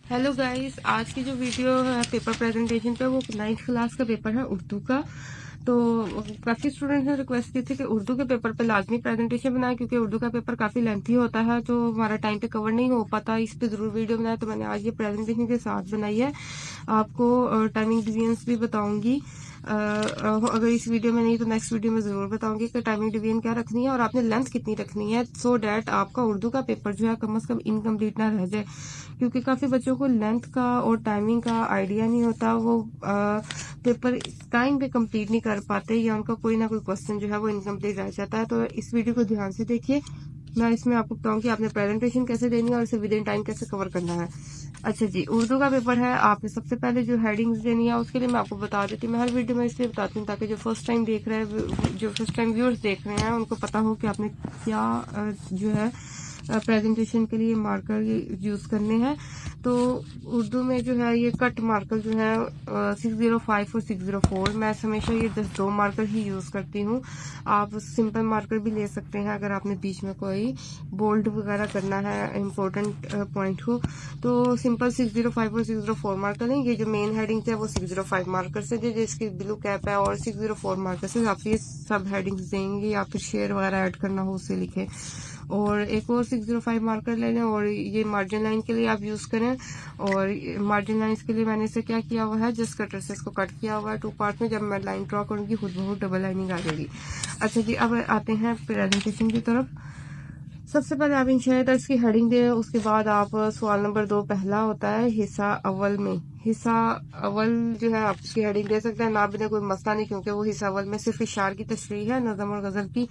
Hello guys, आज की जो वीडियो है पेपर प्रेजेंटेशन पे वो 9th क्लास का पेपर है उर्दू का। तो काफ़ी स्टूडेंट्स ने रिक्वेस्ट की थी कि उर्दू के पेपर पे लाजमी प्रेजेंटेशन बनाए, क्योंकि उर्दू का पेपर काफ़ी लेंथी होता है तो हमारा टाइम पे कवर नहीं हो पाता। इस पे ज़रूर वीडियो बनाया, तो मैंने आज ये प्रेजेंटेशन के साथ बनाई है। आपको टाइमिंग डिवीजन्स भी बताऊंगी। अगर इस वीडियो में नहीं तो नेक्स्ट वीडियो में ज़रूर बताऊंगी कि टाइमिंग डिवीजन क्या रखनी है और आपने लेंथ कितनी रखनी है, सो डैट आपका उर्दू का पेपर जो है कम से कम इनकम्प्लीट ना रह जाए। क्योंकि काफ़ी बच्चों को लेंथ का और टाइमिंग का आइडिया नहीं होता, वो पेपर टाइम पे कंप्लीट नहीं कर पाते या उनका कोई ना कोई क्वेश्चन जो है वो इनकम्प्लीट रह जाता है। तो इस वीडियो को ध्यान से देखिए। मैं इसमें आपको बताऊंगी आपने प्रेजेंटेशन कैसे देनी है और इसे विद इन टाइम कैसे कवर करना है। अच्छा जी, उर्दू का पेपर है। आपने सबसे पहले जो हेडिंग्स देनी है उसके लिए मैं आपको बता देती हूँ। मैं हर वीडियो में इसलिए बताती हूँ ताकि जो फर्स्ट टाइम देख रहे हैं, जो फर्स्ट टाइम व्यूअर्स देख रहे हैं, उनको पता हो कि आपने क्या जो है प्रेजेंटेशन के लिए मार्कर यूज करने हैं। तो उर्दू में जो है ये कट मार्कर जो है 605 और 604, मैं हमेशा ये जस्ट 2 मार्कर ही यूज करती हूँ। आप सिंपल मार्कर भी ले सकते हैं अगर आपने बीच में कोई बोल्ड वगैरह करना है इम्पोर्टेंट पॉइंट को। तो सिंपल 605 और 604 मार्कर नहीं, ये जो मेन हेडिंग है वो 605 मार्कर से जो इसकी ब्लू कैप है, और 604 मार्कर से आप ये सब हेडिंग्स देंगे या फिर शेयर वगैरह ऐड करना हो उसे लिखे। और एक और 605 मार्कर ले लें और ये मार्जिन लाइन के लिए आप यूज करें। और मार्जिन लाइन के लिए मैंने इसे क्या किया हुआ है, जस्ट कटर से इसको कट किया हुआ है 2 पार्ट में। जब मैं लाइन ड्रॉ करूंगी खुद बहुत डबल लाइनिंग आ जाएगी। अच्छा जी, अब आते हैं प्रेजेंटेशन की तरफ। सबसे पहले आप इंशाल्लाह इसकी हेडिंग दें, उसके बाद आप सवाल नंबर 2 पहला होता है हिस्सा अव्वल में। हिस्सा अव्वल जो है आप इसकी हेडिंग दे सकते हैं, ना भी कोई मसला नहीं, क्योंकि वो हिस्सा अव्वल में सिर्फ इशार की तशरीह है, नज़म और गज़ल की।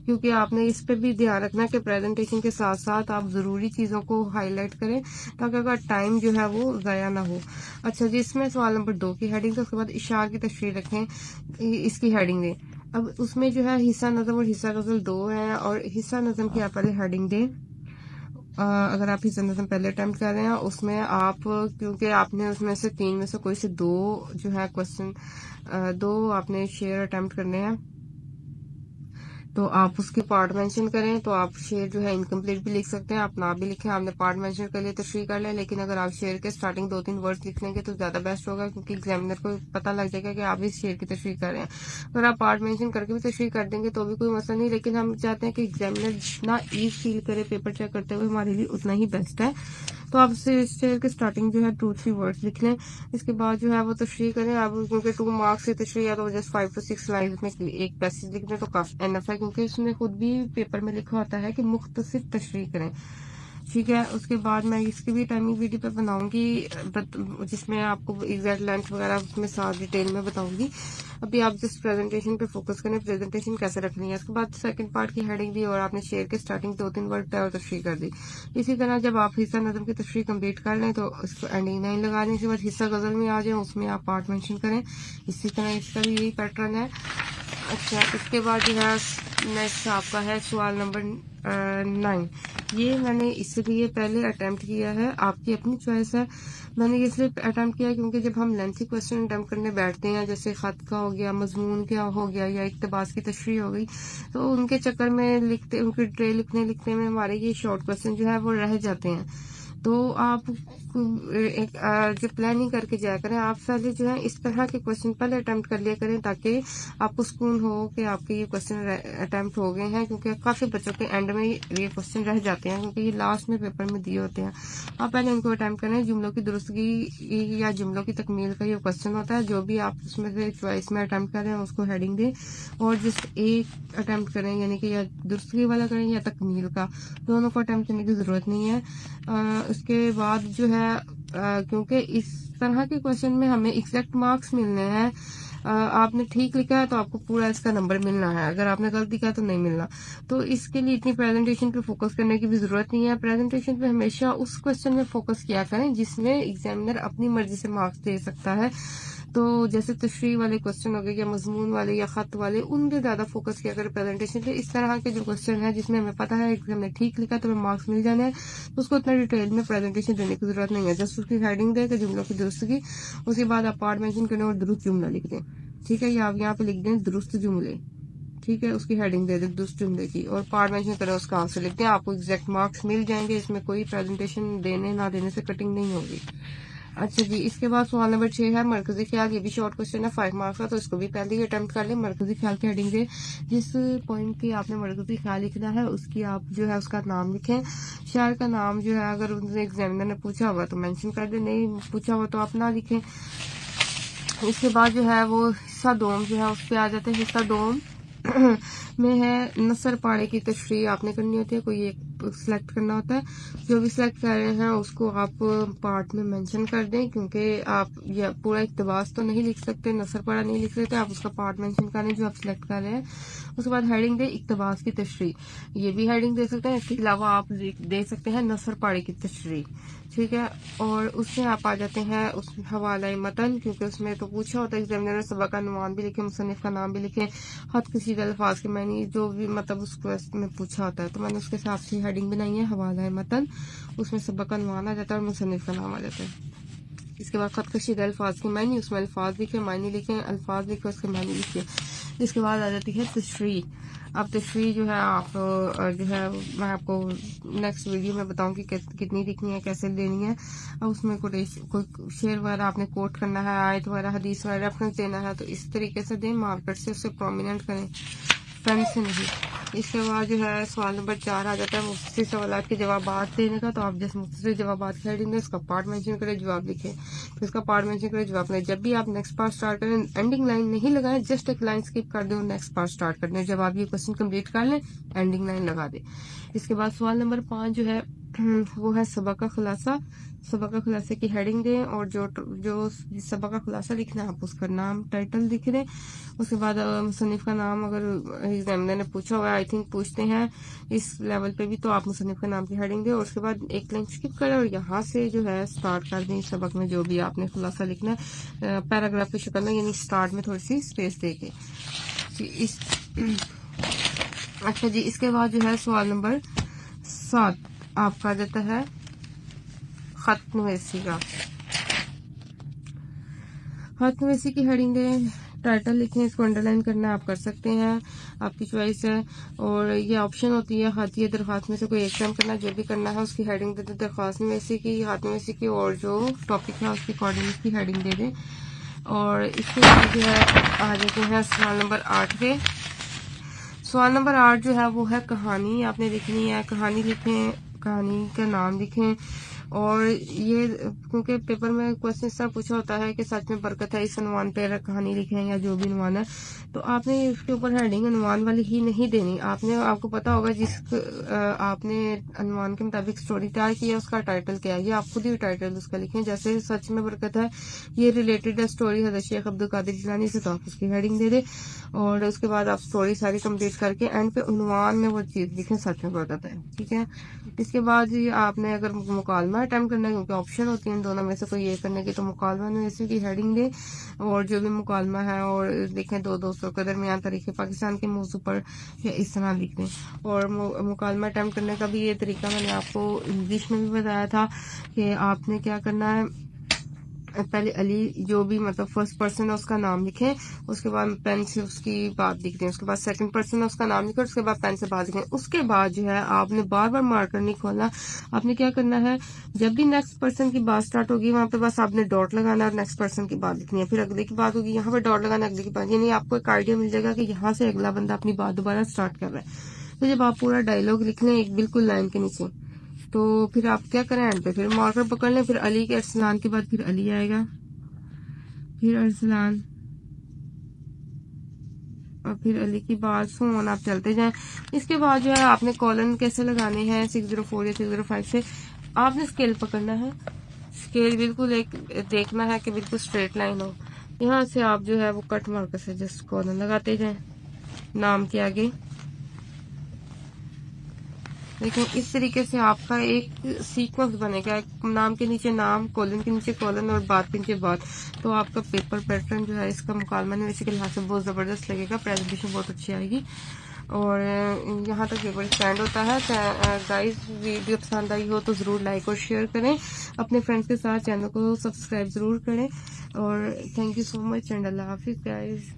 क्योंकि आपने इस पे भी ध्यान रखना कि प्रेजेंटेशन के साथ साथ आप ज़रूरी चीज़ों को हाईलाइट करें ताकि अगर टाइम जो है वो ज़ाया ना हो। अच्छा जी, इसमें सवाल नंबर 2 की हेडिंग, तो उसके बाद इशार की तशरीह रखें, इसकी हेडिंग दें। अब उसमें जो है हिस्सा नज़म और हिस्सा गज़ल 2 है, और हिस्सा नज़म की आप पहले हेडिंग दें। अगर आप हिस्सा नज़म पहले अटेम्प्ट कर रहे हैं उसमें आप, क्योंकि आपने उसमें से 3 में से कोई से 2 जो है क्वेश्चन 2 आपने शेयर अटेम्प्ट करने हैं, तो आप उसके पार्ट मेंशन करें। तो आप शेयर जो है इनकम्प्लीट भी लिख सकते हैं, आप ना भी लिखें, आपने पार्ट मेंशन कर लिया तशरीह कर लें। लेकिन अगर आप शेयर के स्टार्टिंग 2-3 वर्ड्स लिख लेंगे तो ज़्यादा बेस्ट होगा, क्योंकि एग्जामिनर को पता लग जाएगा कि आप इस शेयर की तशरीह कर रहे हैं। अगर आप पार्ट मेंशन करके भी तशरीह कर देंगे तो भी कोई मसला नहीं, लेकिन हम चाहते हैं कि एग्जामिनर जितना ईज फील करे पेपर चेक करते हुए हमारे लिए उतना ही बेस्ट है। तो आप शेयर के स्टार्टिंग जो है 2-3 वर्ड्स लिख लें, इसके बाद जो है वो तशरीह करें। आप क्योंकि 2 मार्क्स से तशरीह है तो जस्ट 5 to 6 लाइन में एक पैसेज लिख दें तो काफी एनफ है, क्योंकि इसमें खुद भी पेपर में लिखा होता है कि मुख्तसर तशरीह करें। ठीक है, उसके बाद मैं इसकी भी टाइमिंग वीडियो पे बनाऊंगी, जिसमें आपको एग्जैक्ट लेंथ वगैरह उसमें साथ डिटेल में बताऊंगी। अभी आप जिस प्रेजेंटेशन पे फोकस करें, प्रेजेंटेशन कैसे रखनी है। उसके बाद सेकंड पार्ट की हेडिंग दी और आपने शेयर के स्टार्टिंग 2-3 वर्ड तय और तशरीह कर दी। इसी तरह जब आप हिस्सा नज़म की तशरीह कंप्लीट कर लें तो उसको एंडिंग लाइन लगा दें। इसके बाद हिस्सा गज़ल में आ जाए, उसमें आप पार्ट मेंशन करें। इसी तरह इसका भी यही पैटर्न है। अच्छा, इसके बाद जो है नेक्स्ट आपका है सवाल नंबर 9। ये मैंने इसलिए पहले अटेम्प्ट किया है, आपकी अपनी चॉइस है। मैंने इसलिए अटेम्प्ट किया क्योंकि जब हम लेंथी क्वेश्चन अटेम्प्ट करने बैठते हैं, जैसे खत का हो गया, मजमून क्या हो गया, या इक्तबास की तशरीह हो गई, तो उनके चक्कर में लिखते उनकी ट्रे लिखने में हमारे ये शॉर्ट क्वेश्चन जो है वो रह जाते हैं। तो आप एक जो प्लानिंग करके जाया करें, आप पहले जो है इस तरह के क्वेश्चन पहले अटेम्प्ट कर लिया करें ताकि आपको सुकून हो कि आपके ये क्वेश्चन अटेम्प्ट हो गए हैं, क्योंकि काफ़ी बच्चों के एंड में ये क्वेश्चन रह जाते हैं क्योंकि ये लास्ट में पेपर में दिए होते हैं। आप पहले इनको अटेम्प्ट करें। जुमलों की दुरुस्तगी या जुमलों की तकमील का ये क्वेश्चन होता है, जो भी आप उसमें से चॉइस में अटेम्प्ट करें उसको हेडिंग दें और जस्ट एक अटेम्प्ट करें, यानी कि या दुरुस्तगी वाला करें या तकमील का, दोनों को अटेम्प्ट करने की ज़रूरत नहीं है। उसके बाद जो है क्योंकि इस तरह के क्वेश्चन में हमें एग्जैक्ट मार्क्स मिलने हैं। आपने ठीक लिखा है तो आपको पूरा इसका नंबर मिलना है, अगर आपने गलत लिखा है तो नहीं मिलना। तो इसके लिए इतनी प्रेजेंटेशन पे फोकस करने की भी जरूरत नहीं है। प्रेजेंटेशन पे हमेशा उस क्वेश्चन में फोकस किया करें जिसमें एग्जामिनर अपनी मर्जी से मार्क्स दे सकता है। तो जैसे तशरीह वाले क्वेश्चन हो गए या मजमून वाले या खत वाले, उन पे ज्यादा फोकस किया करें प्रेजेंटेशन पे। इस तरह के जो क्वेश्चन है जिसमें हमें पता है कि हमने ठीक लिखा तो हमें मार्क्स मिल जाना है, तो उसको इतना डिटेल में प्रेजेंटेशन देने की जरूरत नहीं है। जस्ट उसकी हेडिंग दे के जुमलों की दुरुस्तगी, उसके बाद आप पार्ट मेंशन करें और दुरुस्त जुमला लिख दें। ठीक है, ये आप यहाँ पे लिख दें दुरुस्त जुमले। ٹھیک ہے، اس کی ہیڈنگ دے دیں درست جملے کی اور پارٹ مینشن کریں، اس کا آنسر لکھ دیں، آپ کو ایگزیکٹ مارکس مل جائیں گے، اس میں کوئی پریزنٹیشن دینے نہ دینے سے کٹنگ نہیں ہوگی۔ اچھا جی، اس کے بعد سوال نمبر 6 ہے مرکزی خیال، یہ بھی شارٹ کوسچن ہے 5 مارکس کا، تو اس کو بھی پہلے ہی اٹمپٹ کر لیں۔ مرکزی خیال کی ہیڈنگ دے، جس پوائنٹ کی آپ نے مرکزی خیال لکھنا ہے اس کی آپ جو ہے اس کا نام لکھیں، شاعر کا نام جو ہے اگر ایگزامینر نے پوچھا ہوا تو مینشن کر دیں، نہیں پوچھا ہوا تو آپ نہ لکھیں۔ اس کے بعد جو ہے وہ حصہ دوم جو ہے اس پہ آ جاتے ہیں۔ حصہ دوم میں ہے نثر پاڑے کی تشریح آپ نے کرنی ہوتی ہے، کوئی ایک سلیکٹ کرنا ہوتا ہے، جو بھی سلیکٹ کر رہے ہیں اس کو آپ پارٹ میں مینشن کر دیں، کیونکہ آپ یہ پورا اقتباس تو نہیں لکھ سکتے، نثر پاڑا نہیں لکھ سکتے، آپ اس کا پارٹ مینشن کریں جو آپ سلیکٹ کر رہے ہیں۔ اس کے بعد ہیڈنگ دے اقتباس کی تشریح، یہ بھی ہیڈنگ دے سکتے ہیں، اس کے علاوہ آپ دے سکتے ہیں نثر پاڑے کی تشریح، ٹھیک ہے۔ اور اس میں آپ آ جاتے ہیں اس حوالہ متن، کیونکہ اس میں تو پوچھا ہوتا ہے ایگزامینر نے، سبق کا عنوان بھی لکھے، مصنف کا نام بھی لکھے، خط کشیدہ الفاظ کے معنی جو بھی مطلب اس کوسچن میں پوچھا ہوتا ہے، تو میں نے اس کے حساب سے ہیڈنگ بنائی ہے حوالہ متن، اس میں سبق کا عنوان آ جاتا ہے اور مصنف کا نام آ جاتا ہے۔ اس کے بعد خط کشیدہ الفاظ کے معنی، اس میں الفاظ لکھے، معنی لکھیں، الفاظ لکھے، اس کے معنی لکھے۔ اس کے بعد آ جاتی ہے تشریح۔ اب تشریح جو ہے آپ جو ہے میں آپ کو نیکسٹ ویڈیو میں بتاؤں گی کتنی لکھنی ہے، کیسے لینی ہے۔ اب اس میں کوئی شعر وغیرہ آپ نے کوٹ کرنا ہے، آیت وغیرہ حدیث وغیرہ ریفرنس دینا ہے تو اس طریقے سے دیں، مارکر سے اسے پرومیننٹ کریں، پین سے نہیں۔ اس کے بعد جو ہے سوال نمبر 4 آ جاتا ہے مختصر سوالات کے جوابات دینے کا، تو آپ جیسے مختصر جوابات کی ہیڈنگ دیں، اس کا پارٹ مینشن کریں، جواب لکھیں، پھر اس کا پارٹ مینشن کریں، جواب لیں۔ جب بھی آپ نیکسٹ پارٹ سٹارٹ کریں اینڈنگ لائن نہیں لگائیں، جسٹ ایک لائن اسکپ کر دیں اور نیکسٹ پارٹ سٹارٹ کر دیں، جب آپ یہ کوسچن کمپلیٹ کر لیں اینڈنگ لائن لگا دیں۔ اس کے بعد سوال نمبر 5 جو ہے وہ ہے سبق کا خلاصہ۔ سبق کا خلاصے کی ہیڈنگ دیں اور جو سبق کا خلاصہ لکھنا ہے آپ اس کا نام ٹائٹل لکھ دیں۔ اس کے بعد مصنف کا نام اگر ایگزامینر نے پوچھا ہوا ہے، آئی تھنک پوچھتے ہیں اس لیول پہ بھی، تو آپ مصنف کا نام کی ہیڈنگ دیں اور اس کے بعد ایک لائن اسکپ کریں اور یہاں سے جو ہے سٹارٹ کر دیں سبق میں جو بھی آپ نے خلاصہ لکھنا ہے پیراگراف کی شکل میں، یعنی سٹارٹ میں تھوڑی سی اسپیس دے کے۔ اچھا جی، اس کے بعد جو ہے سوال نمبر 7 آپ کا جاتا ہے خط نویسی کا۔ خط نویسی کی ہیڈنگ دیں، ٹائٹل لکھیں، اس کو انڈر لائن کرنا آپ کر سکتے ہیں، آپ کی چوائس ہے۔ اور یہ آپشن ہوتی ہے خطیہ درخواست میں سے کوئی ایک ٹائم کرنا، جو بھی کرنا ہے اس کی ہیڈنگ دے دیں درخواست نویسی کی، خط نویسی کی، اور جو ٹاپک ہے اس کے اکارڈنگ اس کی ہیڈنگ دے دیں۔ اور اس کے بعد جو ہے آ جاتے ہیں سوال نمبر 8 پہ۔ سوال نمبر 8 جو ہے وہ ہے کہانی آپ نے لکھنی ہے، کہانی لکھیں، کہانی کا نام لکھیں۔ اور یہ کیونکہ پیپر میں کوشچن اس طرح پوچھا ہوتا ہے کہ سچ میں برکت ہے، اس عنوان پہ کہانی لکھیں یا جو بھی عنوان ہے، تو آپ نے اس کے اوپر ہیڈنگ عنوان والی ہی نہیں دینی، آپ کو پتا ہوگا جس آپ نے عنوان کے مطابق سٹوری تیار کی ہے اس کا ٹائٹل کیا ہے، یہ آپ خود ہی ٹائٹل اس کا لکھیں، جیسے سچ میں برکت ہے یہ ریلیٹڈ ہے سٹوری حضرت شیخ عبد القادر جیلانی سے، تو آپ اس کی ہیڈنگ دے دیں۔ اور اس کے بعد آپ سٹوری ساری کمپلیٹ کر کے اینڈ پہ عنوان میں وہ چیز لکھیں سچ میں برکت ہے، ٹھیک ہے۔ اس کے بعد آپ نے اگر مکالمہ اٹیمپٹ کرنا ہے، کیونکہ آپشن ہوتی ہیں دونوں میں سے کوئی ایک کرنے کی، تو مکالمہ نویسی کی ہیڈنگ دیں اور جو بھی مکالمہ ہے اور لکھیں دو دوستوں کے درمیان تاریخ پاکستان کے موضوع پر، یا اس طرح لکھ دیں۔ اور مکالمہ اٹیمپٹ کرنے کا بھی یہ طریقہ میں نے آپ کو انگلش میں بھی بتایا تھا کہ آپ نے کیا کرنا ہے، پہلے علی جو بھی مطلب فرسٹ پرسن ہے اس کا نام لکھیں، اس کے بعد پین سے اس کی بات لکھ دیں، اس کے بعد سیکنڈ پرسن ہے اس کا نام لکھیں، اس کے بعد پین سے بات لکھیں۔ اس کے بعد جو ہے آپ نے بار بار مارکر نہیں کھولنا، آپ نے کیا کرنا ہے، جب بھی نیکسٹ پرسن کی بات سٹارٹ ہوگی وہاں پہ بس آپ نے ڈاٹ لگانا ہے اور نیکسٹ پرسن کی بات لکھنی ہے، پھر اگلے کی بات ہوگی یہاں پہ ڈاٹ لگانا ہے، اگلے کی بات، یعنی آپ کو ایک آئیڈیا مل جائے گا کہ یہاں سے اگلا بندہ اپنی بات دوبارہ سٹارٹ کر رہا ہے۔ تو جب آپ پورا ڈائلاگ لکھ لیں ایک بالکل لائن کے نیچے، تو پھر آپ کیا کریں، اینڈ پہ پھر مارکر پکڑ لیں، پھر علی کے ارسلان کے بعد پھر علی آئے گا، پھر ارسلان، اور پھر علی کی بات سون آپ چلتے جائیں۔ اس کے بعد جو ہے آپ نے کالن کیسے لگانے ہیں 604 یا 605 سے، آپ نے اسکیل پکڑنا ہے، اسکیل بالکل ایک دیکھنا ہے کہ بالکل اسٹریٹ لائن ہو، یہاں سے آپ جو ہے وہ کٹ مارکر سے جسٹ کالن لگاتے جائیں نام کے آگے۔ لیکن اس طریقے سے آپ کا ایک سیکوینس بنے گا، نام کے نیچے نام، کالن کے نیچے کالن اور بات کے نیچے بات، تو آپ کا پیپر پیٹرن جو ہے اس کا مکالمہ نویسی کے لحاظ سے بہت زبردست لگے گا، پریزنٹیشن بہت اچھی آئے گی۔ اور یہاں تک پیپر اسٹینڈ ہوتا ہے۔ گائز ویڈیو پسند آئی ہو تو ضرور لائک اور شیئر کریں، اپنے فرینڈس کے ساتھ چینل کو سبسکرائب ضرور کریں، اور thank you so much and اللہ حافظ گائز۔